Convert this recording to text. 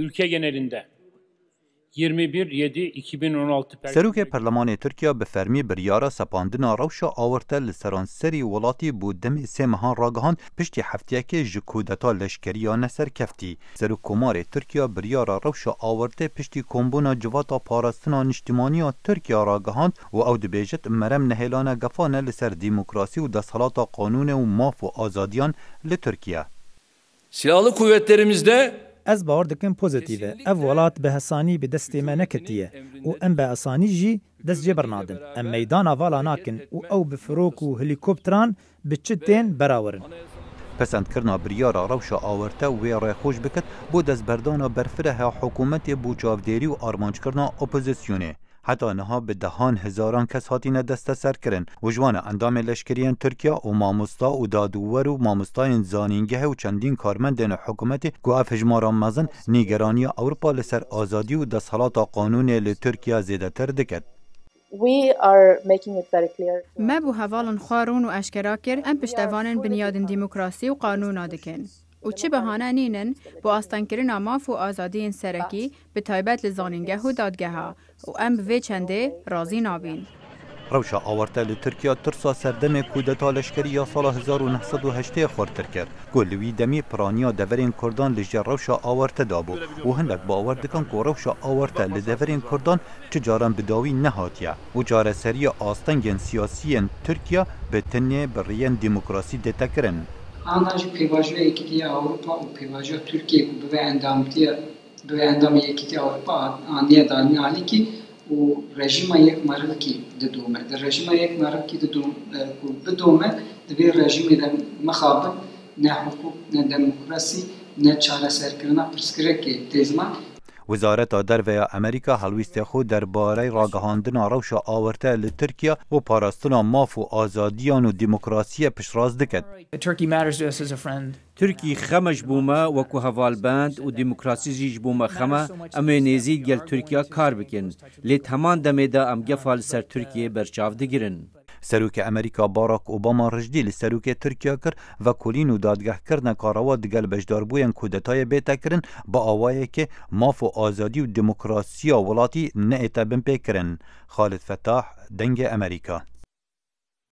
ülke genelinde 21/7/2016 سروک پرلمان ترکیه به فرمی بریارا سپاندنا روشا آورته لسرانسری ولاتی بود دم سه مهان راگهان پشتی هفتیه که جکودتا لشکریان سر کفتی. سروک کمار ترکیه بریارا روشا آورته پشتی کمبونا جواتا پاراستنا نشتیمانی ترکیه راگهان و او دبیجت مرم نهیلان گفانه لسر دیموکراسی و دستحالات قانون و ماف و آزادیان لترکیه. Silahlı kuvvetlerimizde از باور دکم پوزیتیوه اف ولات به حسانی به دست ما نکتیه و ام به اسانی جی دست جبر نادن ام میدان والا ناکن و او به فروک و هلیکوپتران به چتین براورن. پسند کرنا بریارا روشا آورته و وی خوش بکت بو دست بردانا برفره حکومت بو چاودیری و آرمانج کرنا اپوزیسیونه. حتی نها به دهان هزاران کس هاتین دست سر کرن و جوان اندام لشکریان ترکیه و ماموستا و دادوور و ماموستای زانینگه و چندین کارمندین حکومتی گو اف هجماران مزن نیگرانی اروپا لسر آزادی و دستحالات قانون لترکیه زیده تر دکد. ما بو هوالن خوارون و اشکرا کر ام پشتوانن بنیادن دیموکراسی و قانون آدکن. و چه بهانه نینن با آستانکرین ماف و آزادی سرکی به تایبت لزانینگه و دادگه ها و ام به چنده رازی نابین. روشا آورته لترکیه ترسا سردم کودتا لشکری یا سال 1908 خورتر کرد. گلوی دمی پرانیا دورین کردان لجر روشا آورته دابو و هندک باور دکن که روشا آورته لدورین کردان تجاران بداوی نهاتیه و جاره سری آستنگین سیاسیین ترکیه به تنه بریان دیموکراسی دیتا کرن. آنها پیواجو یکیتی اروپا و پیواجو ترکیه به اندام یکیتی اروپا آنیه دانی آلی که و رژیم یک مرد کی دومه در رژیم یک مرد کی دومه دوی رژیم دم مخابن نه حقوق نه دموکراسی نه چاله سرکرنا پرسکره کی تزما وزارت دروی امریکا هلویست خود درباره راگهاندن روشا آورته لترکیه و پاراستنا ماف و آزادیان و دیموکراسی پشراز دکد. ترکی خمش بومه وکو هوالبند و دیموکراسی جیج بومه خمه اما نیزید گل ترکیه کار بکن لیت همان دمه دا ام گفال سر ترکیه برچاو دگیرن. سروک امریکا باراک اوباما رجدی لسروک ترکیه کر و کلین و دادگاه کرن کاروا دگل بجدار بوین کودتای بیتا کرن با آوائه که ماف و آزادی و دموکراسی ولاتی نه اتبن پی کرن. خالد فتاح دنگ امریکا.